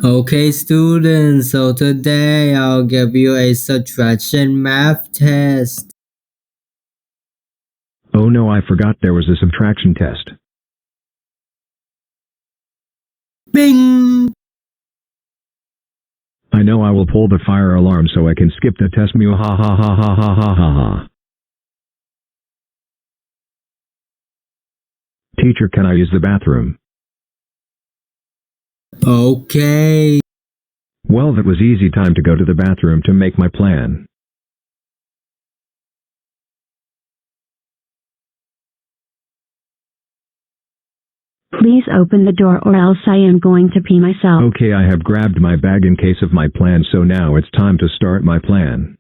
Okay, students, so today I'll give you a subtraction math test. Oh no, I forgot there was a subtraction test. Bing! I know I will pull the fire alarm so I can skip the test. Mew ha ha ha ha ha ha ha ha. Teacher, can I use the bathroom? Okay. Well, that was easy time to go to the bathroom to make my plan. Please open the door or else I am going to pee myself. Okay, I have grabbed my bag in case of my plan, so now it's time to start my plan.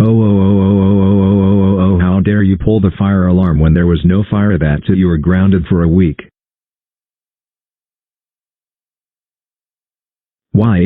Oh, how dare you pull the fire alarm when there was no fire? That's it, you were grounded for a week. Why?